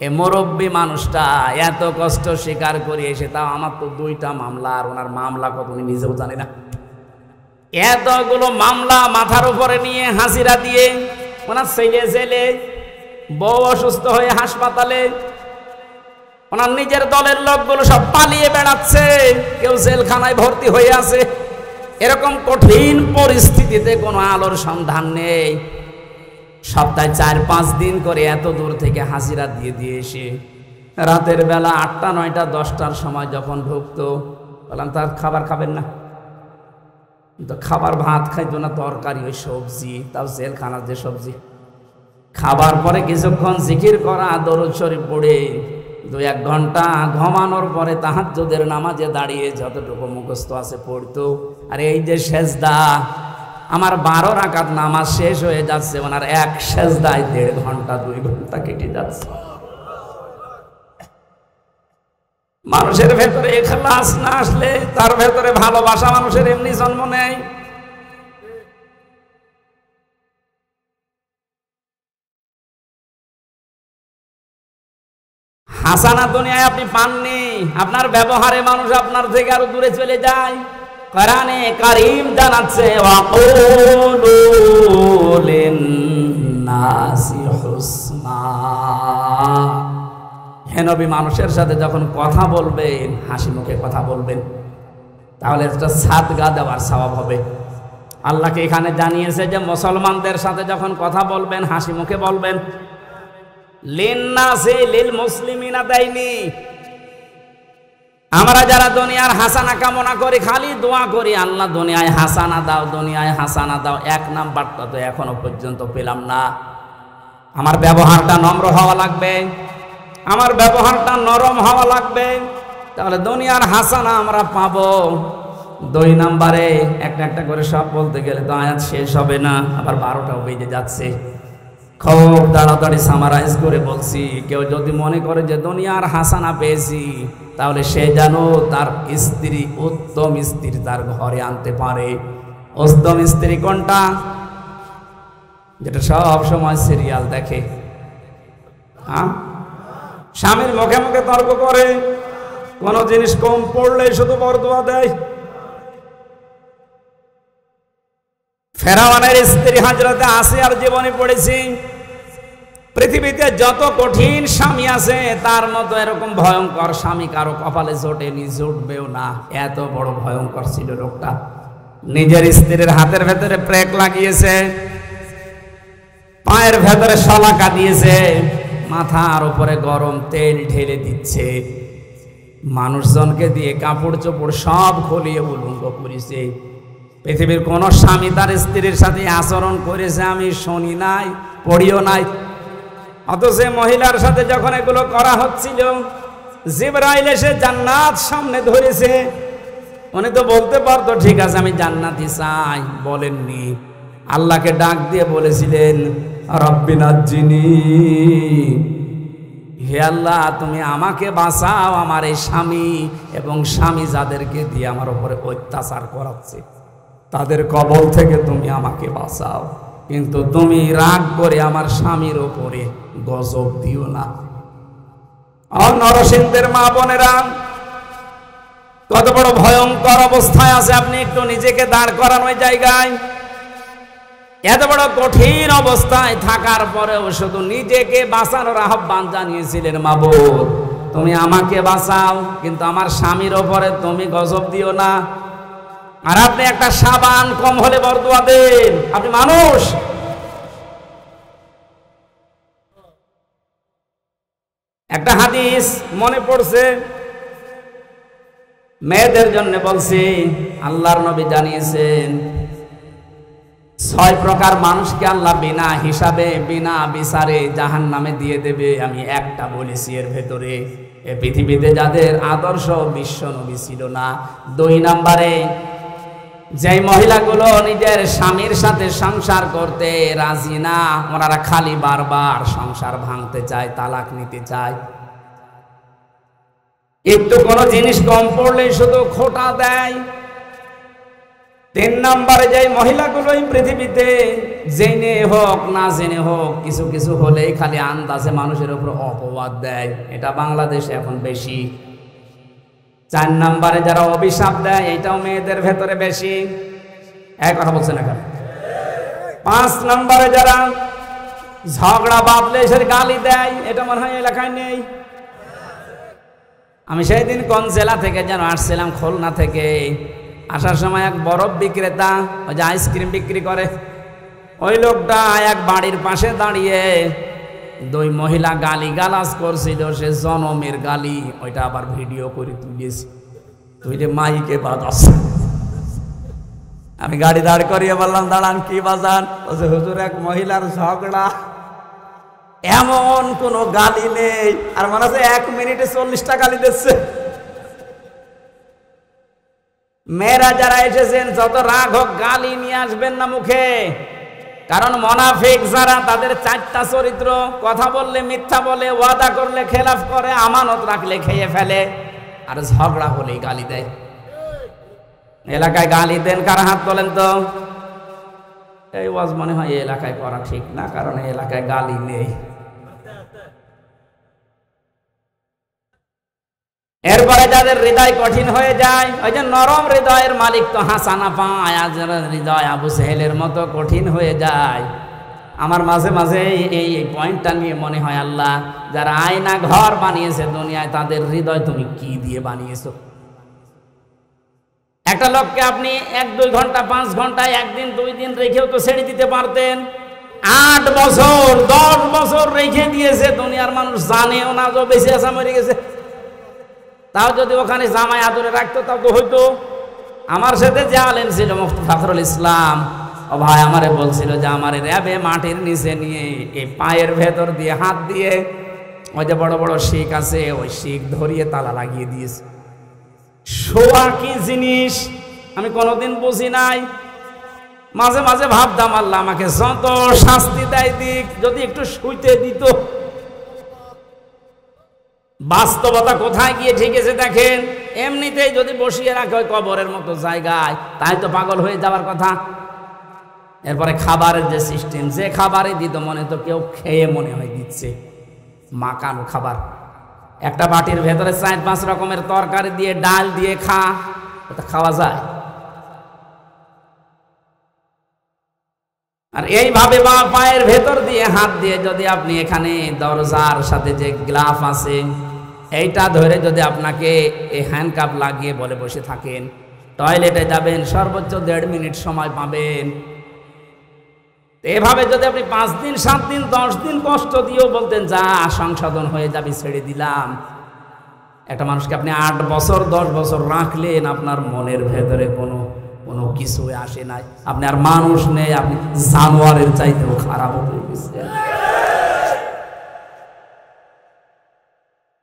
এ মুরব্বী মানুষটা এত কষ্ট স্বীকার করে এসে, তাও আমার তো 2টা মামলা, আর ওনার মামলা কত উনি নিজেও জানে না। এতগুলো মামলা মাথার উপরে নিয়ে হাজিরা দিয়ে, ওনার ছেলে জেলে, বউ অসুস্থ হয়ে হাসপাতালে, ওনার নিজের দলের লোকগুলো সব পালিয়ে বেড়াচ্ছে, কেউ জেলখানায় ভর্তি হয়ে আছে। এরকম কঠিন পরিস্থিতিতে কোনো আলোর সন্ধান নেই। সপ্তাহে 4-5 দিন করে এত দূর থেকে হাজিরা দিয়ে এসে রাতের বেলা 8টা 9টা 10টার সময় যখন ঢুকতো, বললাম তার খাবার খাবেন না? তো খাবার ভাত খাইতো না, তরকারি ওই সবজি, তাও জেলখানার যে সবজি। খাবার পরে কিছুক্ষণ জিকির করা, দরুদ শরীফ পড়ে 2-1 ঘন্টা ঘুমানোর পরে তাহাজ্জুদের নামাজে দাঁড়িয়ে যতটুকু মুখস্থ আছে পড়তো। আর এই যে সেজদা, আমার 12 রাকাত নামাজ শেষ হয়ে যাচ্ছে, ওনার এক সেজদায় 1.5 ঘন্টা 2 ঘন্টা কেটে যাচ্ছে। মানুষের ভেতরে ইখলাস না আসলে, তার ভেতরে ভালোবাসা মানুষের এমনি জন্ম নেয়। হাসানা দুনিয়ায় আপনি পাননি, আপনার ব্যবহারে মানুষ আপনার থেকে আরো দূরে চলে যায়। কোরআনে কারীম জানাচ্ছে, ওয়াকুলু লিন-নাসি হুসনা। হে নবী, মানুষের সাথে যখন কথা বলবেন হাসি মুখে কথা বলবেন, তাহলে একটা সাদগা দেওয়ার সওয়াব হবে। আল্লাহকে এখানে জানিয়েছে যে মুসলমানদের সাথে যখন কথা বলবেন হাসি মুখে বলবেন। লিন-নাসি লিল মুসলিমিনা দেয়নি। আমরা যারা দুনিয়ার হাসানা কামনা করি, খালি দোয়া করি আল্লাহ দুনিয়ায় হাসানা দাও, দুনিয়ায় হাসানা দাও, 1 নাম্বারটা তো এখনো পর্যন্ত পেলাম না। আমার ব্যবহারটা নম্র হওয়া লাগবে, আমার ব্যবহারটা নরম হওয়া লাগবে, তাহলে দুনিয়ার হাসানা আমরা পাবো। 2 নাম্বারে একটা করে সব বলতে গেলে তো আয়াত শেষ হবে না, আবার 12টাও বেজে যাচ্ছে। খুব তাড়াতাড়ি সামারাইজ করে বলছি, কেউ যদি মনে করে যে দুনিয়ার হাসানা পেয়েছি, তাহলে সে যেন তার স্ত্রী, উত্তম স্ত্রী তার ঘরে আনতে পারে। উত্তম স্ত্রী কোনটা? যেটা সব সময় সিরিয়াল দেখে, স্বামীর মুখে মুখে তর্ক করে, কোন জিনিস কম পড়লে শুধু বরদোয়া দেয়। ফেরাউনের স্ত্রী হযরতে আসিয়ার জীবনে পড়েছি, পৃথিবীতে যত কঠিন স্বামী আছে তার মতো এরকম ভয়ঙ্কর স্বামী কারো কপালে জোটেনি, জুটবেও না। এত বড় ভয়ঙ্কর ছিল লোকটা। নিজের স্ত্রীর হাতের ভেতরে প্রেক লাগিয়েছে, পায়ের ভেতরে শলাকা দিয়েছে, মাথার উপরে গরম তেল ঢেলে দিচ্ছে, মানুষজনকে দিয়ে কাপড় চোপড় সব খুলিয়ে উলঙ্গ করেছে। পৃথিবীর কোন স্বামী তার স্ত্রীর সাথে আচরণ করেছে আমি শুনি নাই, পড়িও নাই। অথচ মহিলার সাথে যখন এগুলো করা হচ্ছিল, জিবরাইল এসে জান্নাত সামনে ধরেছে। উনি তো বলতে পারতো ঠিক আছে আমি জান্নাতি চাই, বলেননি। আল্লাহকে ডাক দিয়ে বলেছিলেন রব্বি নাজ্জিনি, হে আল্লাহ তুমি আমাকে বাঁচাও আমার এই স্বামী এবং স্বামী যাদেরকে দিয়ে আমার উপরে অত্যাচার করাচ্ছে তাদের কবল থেকে তুমি আমাকে বাঁচাও, কিন্তু তুমি রাগ করে আমার স্বামীর ওপরে গজব দিও না। নরসিংহের মা বোনেরা, কত বড় ভয়ঙ্কর অবস্থায় আছে আপনি একটু নিজেকে দাঁড় করান ওই জায়গায়। এত বড় কঠিন অবস্থায় থাকার পরেও শুধু নিজেকে বাঁচানোর আহ্বান জানিয়েছিলেন, মাবুদ তুমি আমাকে বাঁচাও কিন্তু আমার স্বামীর ওপরে তুমি গজব দিও না। আর আপনি একটা সাবান কম হলে বরদুয়া দেন, আপনি মানুষ। একটা হাদিস মনে পড়ছে, মেয়েদের জন্য বলছি, আল্লাহর নবী জানিয়েছেন 6 প্রকার মানুষকে আল্লাহ বিনা হিসাবে বিনা বিচারে জাহান্নামে দিয়ে দেবে। আমি একটা বলেছি এর ভেতরে, এই পৃথিবীতে যাদের আদর্শ বিশ্ব নবী ছিল না। 2 নম্বরে যে মহিলাগুলো নিজের স্বামীর সাথে সংসার করতে রাজি না, ওনারা খালি বারবার সংসার ভাঙতে চায়, তালাক নিতে চায়। একটু কোনো জিনিস কম পড়লেই শুধু খোঁটা দেয়। 3 নম্বরে যে মহিলাগুলো এই পৃথিবীতে জেনে হোক না জেনে হোক কিছু কিছু হলেই খালি আন্দাজে মানুষের উপর অপবাদ দেয়, এটা বাংলাদেশে এখন বেশি। 4 নম্বরে যারা অভিশাপ দেয়, এটাও মেয়েদের ভেতরে বেশি। এক কথা বলছেন এখন। 5 নম্বরে যারা ঝগড়া বাঁধলে সে গালি দেয়, এটা মনে হয় এলাকায় নেই। আমি সেই দিন কোন জেলা থেকে যেন আসছিলাম, খুলনা থেকে। আসার সময় এক বরফ বিক্রেতা, ওই যে আইসক্রিম বিক্রি করে, ওই লোকটা এক বাড়ির পাশে দাঁড়িয়ে 2 মহিলা গালি গালাজ করছিল, সে জনমের গালি, ওইটা আবার ভিডিও করে তুলিয়েছি। তুই যে মাইকে বাজাস। আমি গাড়ি দাঁড় করিয়ে বললাম দাঁড়ান, কি বাজান? বলছে হুজুর এক মহিলার ঝগড়া, এমন কোন গালি নেই। আর মনে হচ্ছে 1 মিনিটে 40টা গালি দিচ্ছে। মেয়েরা যারা এসেছেন যত রাগ হোক গালি নিয়ে আসবেন না মুখে, কারণ মুনাফিক যারা তাদের 4টা চরিত্র, কথা বললে মিথ্যা বলে, ওয়াদা করলে খেলাফ করে, আমানত রাখলে খেয়ে ফেলে, আর ঝগড়া হলেই গালি দেয়। এলাকায় গালি দেন কারা? হাত তোলেন তো। এই ওয়াজ মনে হয় এই এলাকায় করা ঠিক না, কারণ এই এলাকায় গালি নেই। এরপরে যাদের হৃদয় কঠিন হয়ে যায়, ওই যে নরম হৃদয়ের মালিক তো হাসানা পায়, আর যারা হৃদয় আবু সেহেলের মতো কঠিন হয়ে যায়। আমার মাঝে মাঝে এই পয়েন্টটা নিয়ে মনে হয়, আল্লাহ যারা আয়না ঘর বানিয়েছে দুনিয়ায়, তাদের হৃদয় তুমি কি দিয়ে বানিয়েছো? একটা লোককে আপনি 1-2 ঘন্টা 5 ঘন্টা 1 দিন 2 দিন রেখেও তো ছেড়ে দিতে পারতেন। 8 বছর 10 বছর রেখে দিয়েছে, দুনিয়ার মানুষ জানেও না যে বেঁচে আছে, মরে গেছে। তাও যদি ওখানে জামাই আদরে রাখতো তাও তো হইতো। আমার সাথে যে আলেম ছিল মুফতি ফখরুল ইসলাম, ও ভাই আমারে বলছিল যে আমার র্যাবে মাটির নিচে নিয়ে এই পায়ের ভেতর দিয়ে হাত দিয়ে ওই যে বড় বড় শিক আছে, ওই শিক ধরিয়ে তালা লাগিয়ে দিয়েছে। শোয়া কি জিনিস আমি কোনোদিন বুঝি নাই। মাঝে মাঝে ভাবতাম আল্লাহ আমাকে যত শাস্তি দেয় দিক, যদি একটু শুইতে দিত। বাস্তবতা কোথায় গিয়ে ঠেকেছে দেখেন। এমনিতেই যদি বসিয়ে রাখে ওই কবরের মতো জায়গায়, তাই তো পাগল হয়ে যাওয়ার কথা। এরপরে খাবারের যে সিস্টেম, যে খাবারে দিত মনে তো কেউ খেয়ে মনে হয় দিচ্ছে মাকানো খাবার। একটা বাটির ভেতরে 4-5 রকমের তরকারি দিয়ে ডাল দিয়ে খা, এটা খাওয়া যায়? আর এইভাবে বা পায়ের ভেতর দিয়ে হাত দিয়ে যদি আপনি এখানে দরজার সাথে যে গ্লাফ আছে এইটা ধরে যদি আপনাকে এই হ্যান্ডকাপ লাগিয়ে বলে বসে থাকেন, টয়লেটে যাবেন সর্বোচ্চ 1.5 মিনিট সময় পাবেন। এভাবে যদি আপনি 5 দিন 7 দিন 10 দিন কষ্ট দিয়েও বলতেন যা সংশোধন হয়ে যাবে ছেড়ে দিলাম, একটা মানুষকে আপনি 8 বছর 10 বছর রাখলেন, আপনার মনের ভেতরে কোনো কিছু আসে নাই, আপনি আর মানুষ নেই, আপনি জানোয়ারের চাইতেও খারাপ হয়ে গেছেন।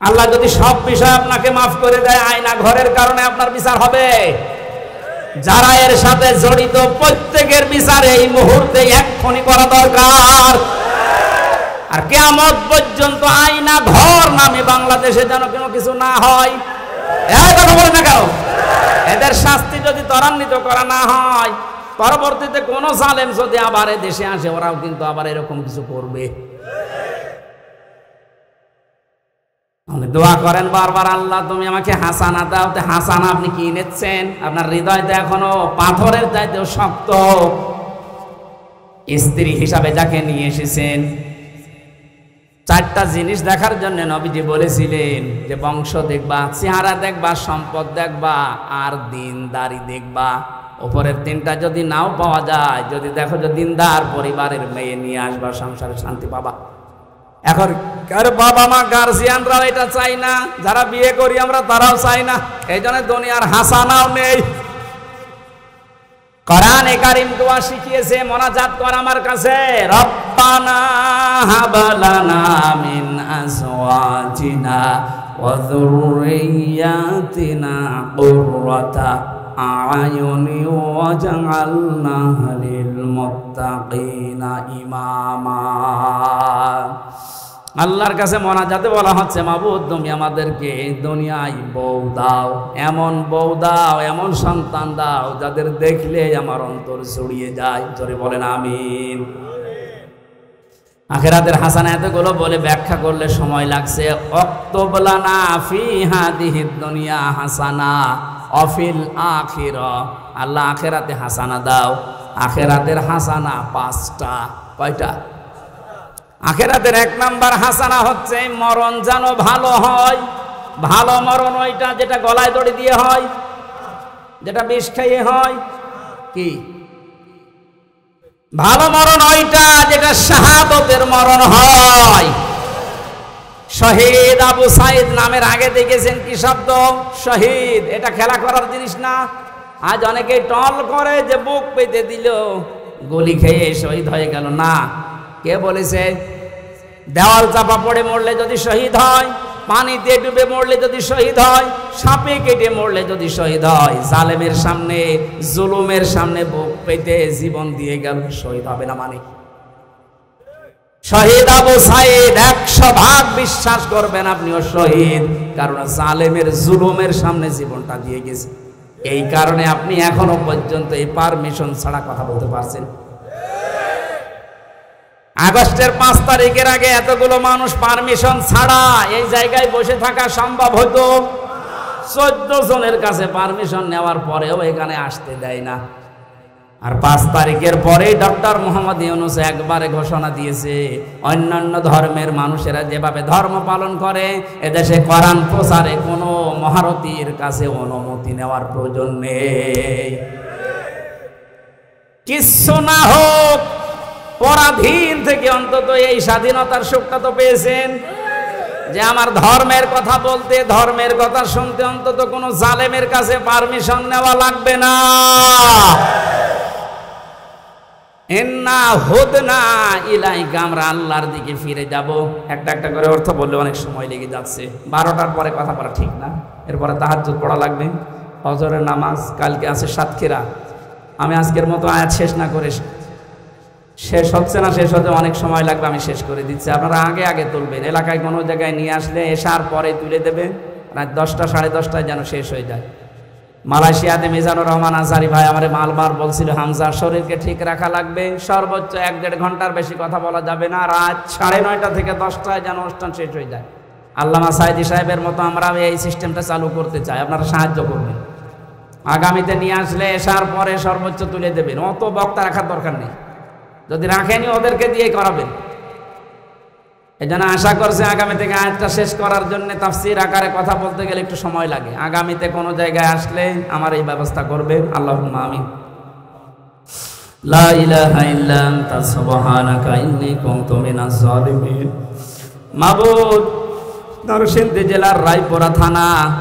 আল্লাহ যদি সব বিষয় আপনাকে মাফ করে দেয়, আয়না ঘরের কারণে আপনার বিচার হবে। যারা এর সাথে জড়িত প্রত্যেকের বিচার এই মুহূর্তে এক্ষুনি করা দরকার। আর কিয়ামত পর্যন্ত আয়না ঘর নামে বাংলাদেশে যেন কোনো কিছু না হয়। এই কথা বলে না কেন? এদের শাস্তি যদি ত্বরান্বিত করা না হয়, পরবর্তীতে কোন জালেম যদি আবার দেশে আসে, ওরাও কিন্তু আবার এরকম কিছু করবে। দোয়া করেন বারবার, আল্লাহ তুমি আমাকে হাসানা দাও। তো হাসানা আপনি কি নিচ্ছেন? আপনার হৃদয়টা এখনো পাথরের চাইতেও শক্ত। স্ত্রী হিসাবে যাকে নিয়ে এসেছেন, 4টা জিনিস দেখার জন্য নবীজি বলেছিলেন যে বংশ দেখবা, চেহারা দেখবা, সম্পদ দেখবা, আর দিনদারি দেখবা। উপরের 3টা যদি নাও পাওয়া যায়, যদি দেখো যে দিনদার পরিবারের মেয়ে নিয়ে আসবা, সংসারে শান্তি পাবা। এখন কার বাবা মা গার্জিয়ানরাও এটা চাই না, যারা বিয়ে করি আমরা তারাও চাই না, এই জন্য দুনিয়ার হাসানাও নেই। কোরআনে কারীম দোয়া শিখিয়েছে, মোনাজাত কর আমার কাছে, রব্বানা হাবলানা মিন আজওয়াজিনা ওয়া যুররিয়াতিনা কুররাতা আয়ুনি ওয়াজআলনা লিল মুত্তাকিনা ইমামা। আল্লাহর কাছে মোনাজাতে বলা হচ্ছে, মাবুদ তুমি আমাদেরকে দুনিয়ায় বউ দাও, এমন বউ দাও, এমন সন্তান দাও যাদের দেখলে আমার অন্তর ছড়িয়ে যায়। জোরে বলেন আমিন। আখিরাতের হাসানা এতগুলো বলে ব্যাখ্যা করলে সময় লাগছে। অক্তব লানা ফি হাদিহিদ দুনিয়া হাসানা অফিল আখিরা, আল্লাহ আখিরাতে হাসানা দাও। আখিরাতের হাসানা 5টা। কয়টা? আখিরাতের 1 নাম্বার হাসানা হচ্ছে মরণ যেন ভালো হয়। ভালো মরণ ওইটা যেটা গলায় দড়ি দিয়ে হয়, যেটা বিষ খাইয়ে হয়। কি ভালো মরণ? ওইটা যেটা শাহাদতের মরণ হয়। শহীদ আবু সাইদ নামের আগে দেখেছেন কি শব্দ? শহীদ। এটা খেলা করার জিনিস না। আজ অনেকে টল করে যে বুক পেতে দিল, গুলি খেয়ে শহীদ হয়ে গেল। না, কে বলেছে? দেওয়াল চাপা পড়ে মরলে যদি শহীদ হয়, পানিতে ডুবে মরলে যদি শহীদ হয়, সাপে কেটে মরলে যদি শহীদ হয়, জালেমের সামনে জুলুমের সামনে বুক পেতে জীবন দিয়ে গেল, শহীদ হবে না? মানে শহীদ আবু সাইদ 100% বিশ্বাস করবেন আপনিও শহীদ, কারণ জালেমের জুলুমের সামনে জীবনটা দিয়ে গেছে। এই কারণে আপনি এখনো পর্যন্ত এই পারমিশন ছাড়া কথা বলতে পারছেন। আগস্টের 5 তারিখের আগে এতগুলো মানুষ পারমিশন ছাড়া এই জায়গায় বসে থাকা সম্ভব হতো? 14 জনের কাছে পারমিশন নেওয়ার পরেও এখানে আসতে দেয় না। আর 5 তারিখের পরেই ডক্টর মোহাম্মদ ইউনূস একবারে ঘোষণা দিয়েছে, অন্যান্য ধর্মের মানুষেরা যেভাবে ধর্ম পালন করে, এদেশে কোরআন প্রচারে কোনো মহারথীর কাছে অনুমতি নেওয়ার প্রয়োজন নেই। কিছু না হোক, পরাধীন থেকে অন্তত এই স্বাধীনতার সুখটা তো পেয়েছেন, যে আমার ধর্মের কথা বলতে, ধর্মের কথা শুনতে অন্তত কোনো জালেমের কাছে পারমিশন নেওয়া লাগবে না। ইন্না হুদনা ইলাইকা, আমরা আল্লাহর দিকে ফিরে যাব। একটা একটা করে অর্থ বললে অনেক সময় লেগে যাচ্ছে। 12টার পরে কথা বলা ঠিক না, এরপরে তাহাজ্জুদ পড়া লাগবে, ফজরের নামাজ, কালকে আছে সাতক্ষীরা। আমি আজকের মতো আয়াত শেষ না করে, শেষ হচ্ছে না, শেষ হতে অনেক সময় লাগবে, আমি শেষ করে দিচ্ছি। আপনারা আগে আগে তুলবেন, এলাকায় কোনো জায়গায় নিয়ে আসলে এসার পরে তুলে দেবেন, রাত 10টা 10:30টায় যেন শেষ হয়ে যায়। মালয়েশিয়াতে মিজানুর রহমান আজহারি ভাই আমার মালবার বলছিল, হামজা শরীরকে ঠিক রাখা লাগবে, সর্বোচ্চ 1-1.5 ঘন্টার বেশি কথা বলা যাবে না, রাত 9:30 থেকে 10টায় যেন অনুষ্ঠান শেষ হয়ে যায়। আল্লামা সাইদি সাহেবের মতো আমরা এই সিস্টেমটা চালু করতে চাই, আপনারা সাহায্য করবেন। আগামীতে নিয়ে আসলে এসার পরে সর্বোচ্চ তুলে দেবেন, অত বক্তা রাখার দরকার নেই। যদি রাখেনি ওদেরকে দিয়ে করাবেন। এজন্য আশা করছে আগামী থেকে আয়াতটা শেষ করার জন্য তাফসীর আকারে কথা বলতে গেলে একটু সময় লাগে। আগামীতে কোনো জায়গায় আসলে আমার এই ব্যবস্থা করবে। আল্লাহুম্মা আমিন। লা ইলাহা ইল্লা আনতা সুবহানাকা ইন্নী কুনতু মিনাজ জালিমিন। মাবুদ, নরসিংদী জেলার রায়পুরা থানা